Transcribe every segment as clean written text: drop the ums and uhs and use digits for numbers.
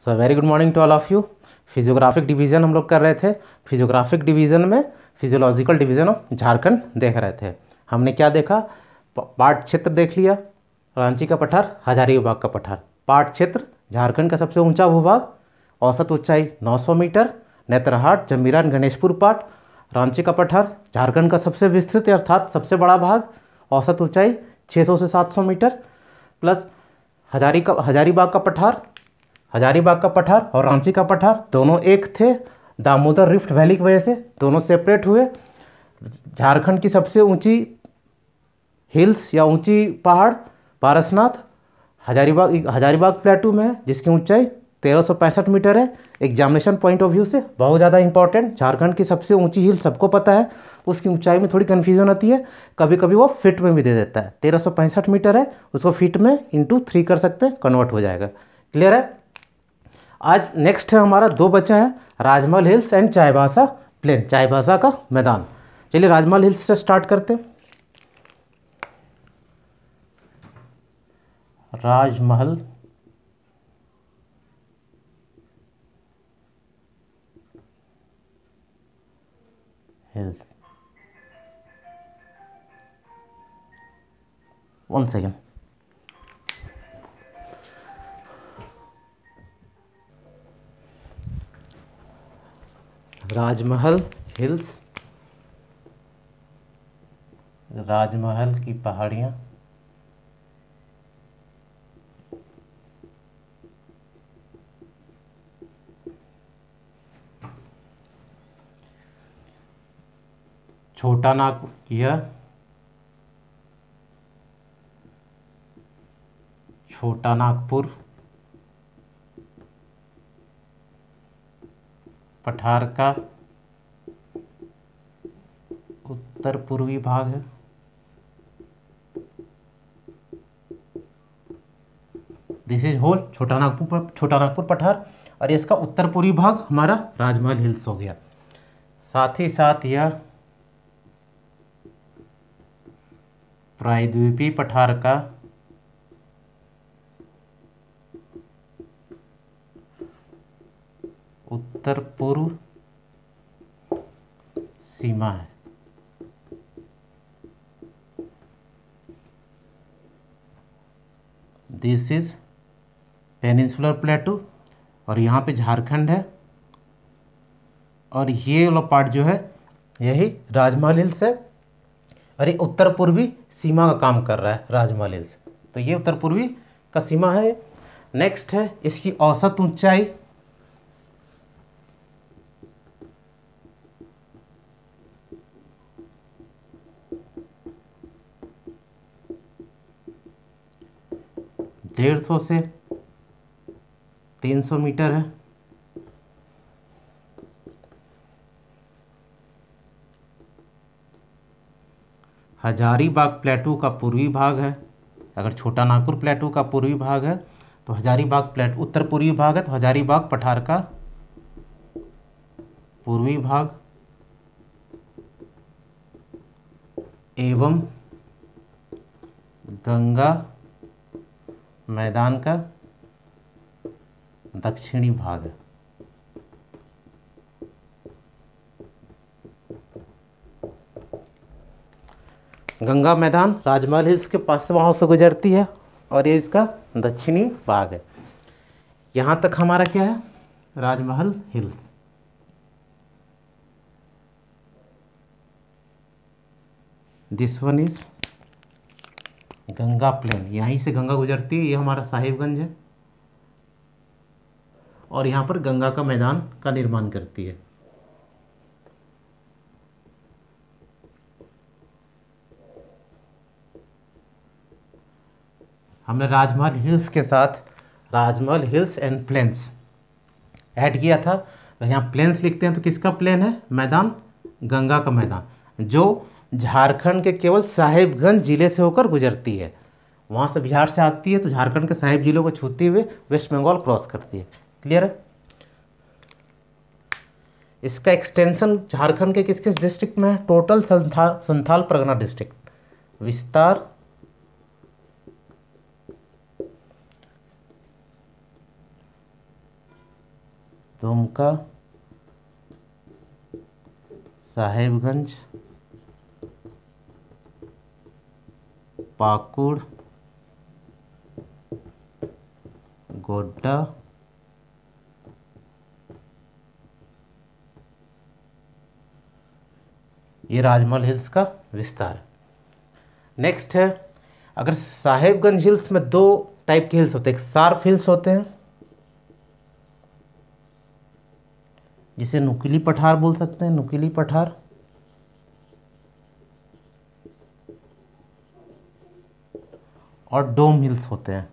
So very good morning to all of you. Physiographic division हम लोग कर रहे थे। फिजियोग्राफिक डिवीज़न में फिजियोलॉजिकल डिवीज़न ऑफ झारखंड देख रहे थे। हमने क्या देखा? पाठ क्षेत्र देख लिया, रांची का पठार, हजारीबाग का पठार। पाठ क्षेत्र झारखंड का सबसे ऊंचा भूभाग, औसत ऊंचाई 900 मीटर, नेत्रहाट, जंबीरान, गणेशपुर पाठ। रांची का पठार झारखंड का सबसे विस्तृत अर्थात सबसे बड़ा भाग, औसत ऊंचाई 600 से 700 मीटर, प्लस हजारीबाग का पठार और रांची का पठार दोनों एक थे। दामोदर रिफ्ट वैली की वजह से दोनों सेपरेट हुए। झारखंड की सबसे ऊंची हिल्स या ऊंची पहाड़ पारसनाथ हजारीबाग प्लेटू में है, जिसकी ऊंचाई 1365 मीटर है। एग्जामिनेशन पॉइंट ऑफ व्यू से बहुत ज़्यादा इंपॉर्टेंट। झारखंड की सबसे ऊंची हिल सबको पता है, उसकी ऊंचाई में थोड़ी कन्फ्यूजन आती है, कभी कभी वो फिट में भी दे देता है। 1365 मीटर है, उसको फिट में इंटू 3 कर सकते हैं, कन्वर्ट हो जाएगा। क्लियर है? आज नेक्स्ट है हमारा 2 बचा है, Rajmahal hills and Chaibasa plain, Chaibasa का मैदान। चलिए राजमहल हिल्स से स्टार्ट करते हैं। राजमहल हिल्स, 1 सेकेंड। राजमहल हिल्स, राजमहल की पहाड़ियाँ, छोटा नागपुर, यह छोटा नागपुर पठार का उत्तर पूर्वी भाग है। दिस इज होल छोटा नागपुर पठार, और इसका उत्तर पूर्वी भाग हमारा राजमहल हिल्स हो गया। साथ ही साथ यह प्रायद्वीपीय पठार का उत्तर पूर्व सीमा है। दिस इज पेनिनसुलर प्लेटू, और यहाँ पे झारखंड है, और ये वाला पार्ट जो है यही राजमहल हिल्स है, और ये उत्तर पूर्वी सीमा का काम कर रहा है राजमहल हिल्स। तो ये उत्तर पूर्वी का सीमा है। नेक्स्ट है इसकी औसत ऊंचाई, डेढ़ 150 से 300 मीटर है। हजारीबाग प्लेटू का पूर्वी भाग है। अगर छोटा नागपुर प्लेटू का पूर्वी भाग है तो हजारीबाग प्लेटू उत्तर पूर्वी भाग है, तो हजारीबाग पठार का पूर्वी भाग एवं गंगा मैदान का दक्षिणी भाग है। गंगा मैदान राजमहल हिल्स के पास से वहाँ से गुजरती है, और ये इसका दक्षिणी भाग है। यहाँ तक हमारा क्या है? Rajmahal hills. This one is Ganga plain, यहीं से गंगा गुजरती है। ये हमारा साहिबगंज है, और यहाँ पर गंगा का मैदान का निर्माण करती है। हमने राजमहल हिल्स के साथ राजमहल हिल्स एंड प्लेन्स ऐड किया था। यहाँ प्लेन्स लिखते हैं तो किसका प्लेन है? मैदान, गंगा का मैदान, जो झारखंड के केवल साहिबगंज जिले से होकर गुजरती है। वहाँ से बिहार से आती है तो झारखंड के साहिब जिलों को छूते हुए वेस्ट बंगाल क्रॉस करती है। क्लियर है? इसका एक्सटेंशन झारखंड के किस किस डिस्ट्रिक्ट में है? Total Santhal Pargana district. विस्तार दुमका, साहेबगंज, पाकुड़, गोड्डा, ये राजमहल हिल्स का विस्तार है। नेक्स्ट है, अगर साहेबगंज हिल्स में दो टाइप के हिल्स होते हैं, एक शार्प हिल्स होते हैं जिसे नुकीली पठार बोल सकते हैं, नुकीली पठार, और डोम हिल्स होते हैं।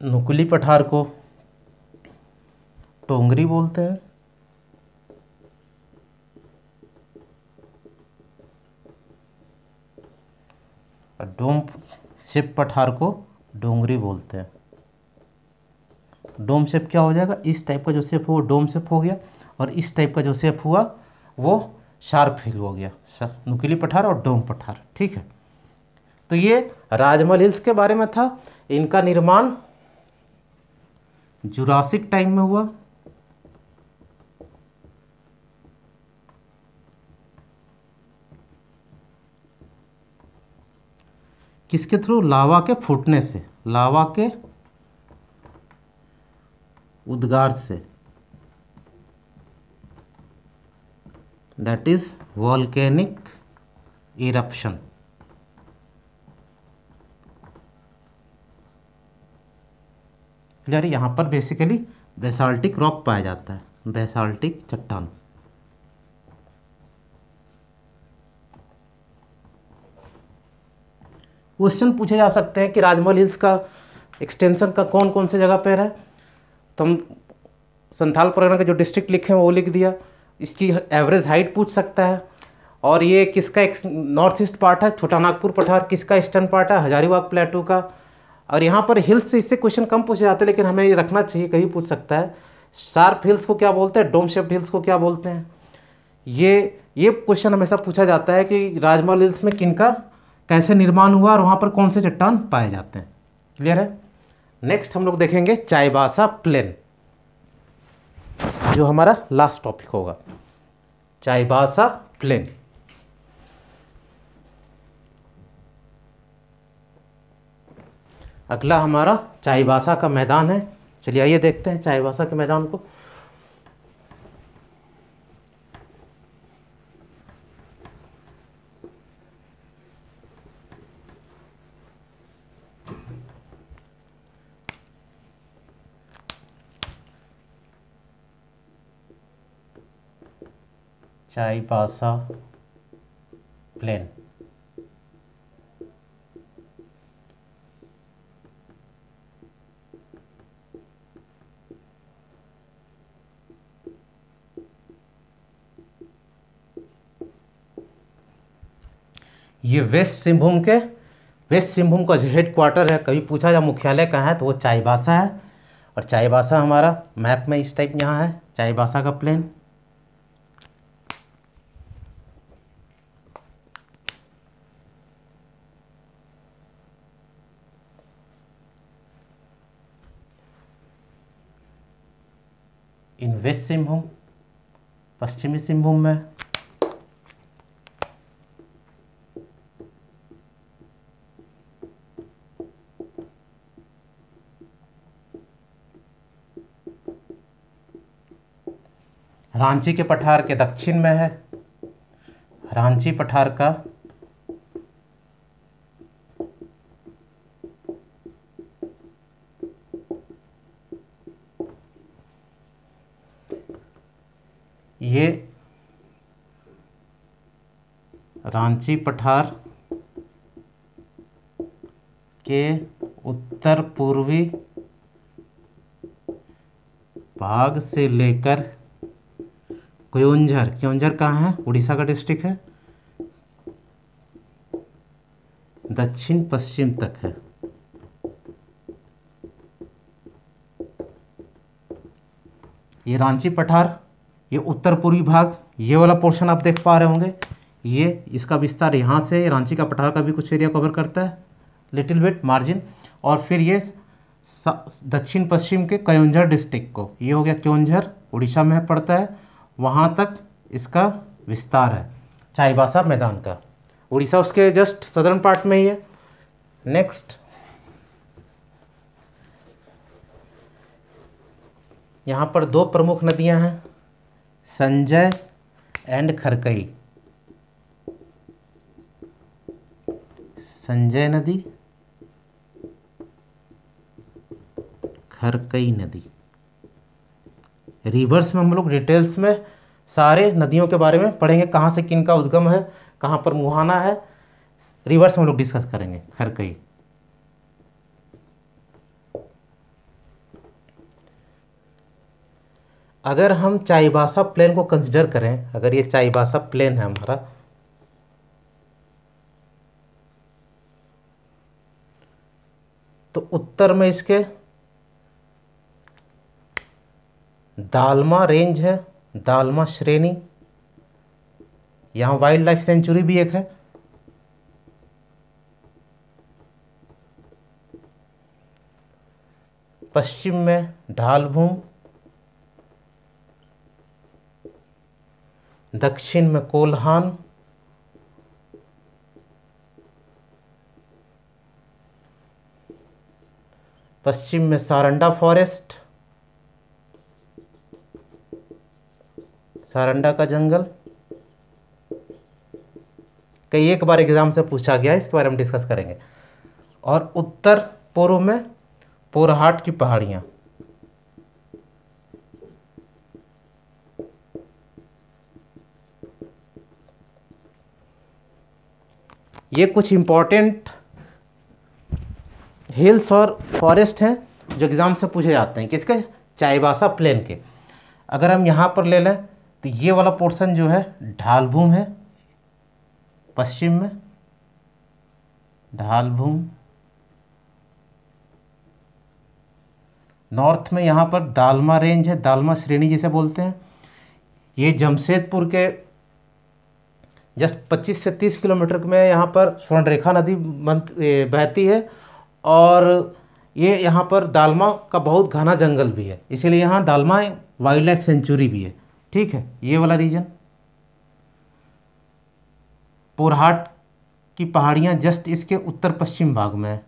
नुकीली पठार को टोंगरी बोलते हैं और डोम शेप पठार को डोंगरी बोलते हैं। डोम शेप क्या हो जाएगा, इस टाइप का जो शेप हुआ डोम शेप हो गया, और इस टाइप का जो शेप हुआ वो शार्प हिल हो गया, नुकीली पठार और डोम पठार। ठीक है, तो ये राजमहल हिल्स के बारे में था। इनका निर्माण जुरासिक टाइम में हुआ। किसके थ्रू, लावा के फूटने से, लावा के उद्गार से, that is volcanic eruption. Clear, यहाँ पर बेसिकली बेसाल्टिक रॉक पाया जाता है, बेसाल्टिक चट्टान। क्वेश्चन पूछे जा सकते हैं कि राजमहल हिल्स का एक्सटेंशन का कौन कौन से जगह पर है, तो हम संथाल परगना के जो डिस्ट्रिक्ट लिखे हैं वो लिख दिया। इसकी एवरेज हाइट पूछ सकता है, और ये किसका एक नॉर्थ ईस्ट पार्ट है, छोटा नागपुर पठार, किसका ईस्टर्न पार्ट है, हजारीबाग प्लेटू का। और यहाँ पर हिल्स से इससे क्वेश्चन कम पूछे जाते हैं, लेकिन हमें ये रखना चाहिए, कहीं पूछ सकता है। शार्प हिल्स को क्या बोलते हैं, डोम शेप्ड हिल्स को क्या बोलते हैं। ये क्वेश्चन हमेशा पूछा जाता है कि राजमहल हिल्स में किनका कैसे निर्माण हुआ और वहाँ पर कौन से चट्टान पाए जाते हैं। क्लियर है। नेक्स्ट हम लोग देखेंगे चाईबासा प्लेन, जो हमारा लास्ट टॉपिक होगा, चाईबासा प्लेन। अगला हमारा चाईबासा का मैदान है। चलिए आइए देखते हैं चाईबासा के मैदान को। चाईबासा प्लेन, ये वेस्ट सिंहभूम का जो हेड क्वार्टर है, कभी पूछा जा मुख्यालय कहाँ है तो वो चाईबासा है। और चाईबासा हमारा मैप में इस टाइप यहाँ है, चाईबासा का प्लेन। इन वेस्ट सिंहभूम, पश्चिमी सिंहभूम में रांची के पठार के दक्षिण में है, रांची पठार का ये रांची पठार के उत्तर पूर्वी भाग से लेकर क्योंझर कहाँ है, उड़ीसा का डिस्ट्रिक्ट है, दक्षिण पश्चिम तक है। ये रांची पठार, ये उत्तर पूर्वी भाग, ये वाला पोर्शन आप देख पा रहे होंगे, ये इसका विस्तार यहाँ से रांची का पठार का भी कुछ एरिया कवर करता है, लिटिल बिट मार्जिन। और फिर ये दक्षिण पश्चिम के क्योंझर डिस्ट्रिक्ट को, ये हो गया क्योंझर, उड़ीसा में पड़ता है, वहाँ तक इसका विस्तार है चाईबासा मैदान का। उड़ीसा उसके जस्ट सदर्न पार्ट में ही है। नेक्स्ट, यहाँ पर दो प्रमुख नदियाँ हैं, संजय एंड खरकई। संजय नदी, खरकई नदी। रिवर्स में हम लोग डिटेल्स में सारे नदियों के बारे में पढ़ेंगे, कहाँ से किन का उद्गम है, कहाँ पर मुहाना है, रिवर्स में हम लोग डिस्कस करेंगे। खरकई, अगर हम चाईबासा प्लेन को कंसिडर करें, अगर ये चाईबासा प्लेन है हमारा, तो उत्तर में इसके दालमा रेंज है, दालमा श्रेणी, यहाँ वाइल्ड लाइफ सेंचुरी भी एक है। पश्चिम में ढालभूम, दक्षिण में कोल्हान, पश्चिम में सारंडा फॉरेस्ट, सारंडा का जंगल। कई एक बार एग्जाम से पूछा गया है, इसके बारे में डिस्कस करेंगे। और उत्तर पूर्व में पोरहाट की पहाड़ियाँ। ये कुछ इम्पोर्टेंट हिल्स और फॉरेस्ट हैं जो एग्ज़ाम से पूछे जाते हैं, किसके, चाईबासा प्लेन के। अगर हम यहाँ पर ले लें तो ये वाला पोर्शन जो है ढालभूम है, पश्चिम में ढालभूम, नॉर्थ में यहाँ पर दालमा रेंज है, दालमा श्रेणी जिसे बोलते हैं। ये जमशेदपुर के जस्ट 25 से 30 किलोमीटर में यहाँ पर स्वर्णरेखा नदी बहती है, और ये यहाँ पर दालमा का बहुत घना जंगल भी है, इसीलिए यहाँ दालमा वाइल्ड लाइफ सेंचुरी भी है। ठीक है, ये वाला रीजन। पोरहाट की पहाड़ियाँ जस्ट इसके उत्तर पश्चिम भाग में है।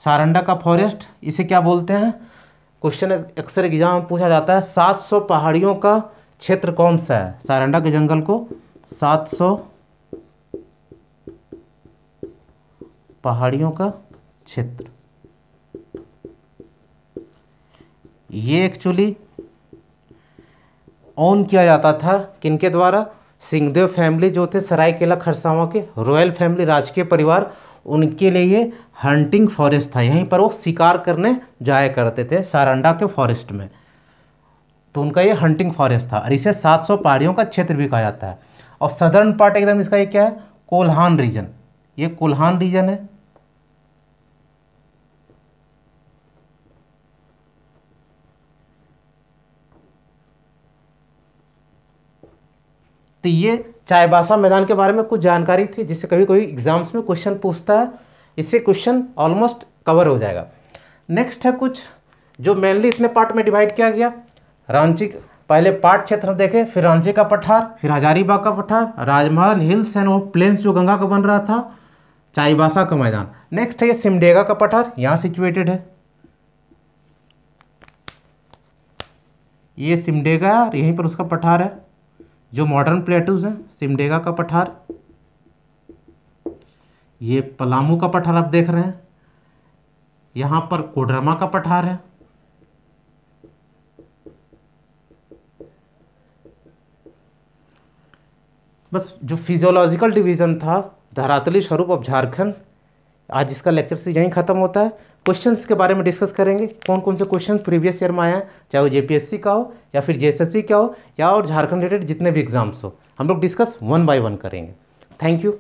सारंडा का फॉरेस्ट, इसे क्या बोलते हैं, क्वेश्चन अक्सर एग्जाम में पूछा जाता है, 700 पहाड़ियों का क्षेत्र कौन सा है। सारंडा के जंगल को 700 पहाड़ियों का क्षेत्र। ये एक्चुअली ओन किया जाता था किनके द्वारा, सिंहदेव फैमिली जो थे सरायकेला खरसावां के रॉयल फैमिली, राजकीय परिवार, उनके लिए ये हंटिंग फॉरेस्ट था। यहीं पर वो शिकार करने जाया करते थे सारंडा के फॉरेस्ट में, तो उनका ये हंटिंग फॉरेस्ट था, और इसे 700 पहाड़ियों का क्षेत्र भी कहा जाता है। और सदर्न पार्ट एकदम इसका ये क्या है, कोल्हान रीजन, ये कोल्हान रीजन है। तो ये चाईबासा मैदान के बारे में कुछ जानकारी थी, जिससे कभी कोई एग्जाम्स में क्वेश्चन पूछता है, इससे क्वेश्चन ऑलमोस्ट कवर हो जाएगा। नेक्स्ट है कुछ जो मेनली इतने पार्ट में डिवाइड किया गया। रांची, पहले पार्ट क्षेत्र देखे, फिर रांची का पठार, फिर हजारीबाग का पठार, राजमहल हिल्स एंड वो प्लेन्स जो गंगा का बन रहा था, चाईबासा का मैदान। नेक्स्ट है ये सिमडेगा का पठार, यहाँ सिचुएटेड है, ये सिमडेगा, यहीं पर उसका पठार है, जो मॉडर्न प्लेटूज हैं, सिमडेगा का पठार। ये पलामू का पठार आप देख रहे हैं, यहाँ पर कोडरमा का पठार है। बस जो फिजियोलॉजिकल डिवीज़न था धरातली स्वरूप ऑफ झारखंड, आज इसका लेक्चर से यहीं ख़त्म होता है। क्वेश्चंस के बारे में डिस्कस करेंगे, कौन कौन से क्वेश्चन प्रीवियस ईयर में आए हैं, चाहे वो जेपीएससी का हो या फिर जेएसएससी का हो या और झारखंड रिलेटेड जितने भी एग्जाम्स हो, हम लोग डिस्कस 1 बाय 1 करेंगे। Thank you.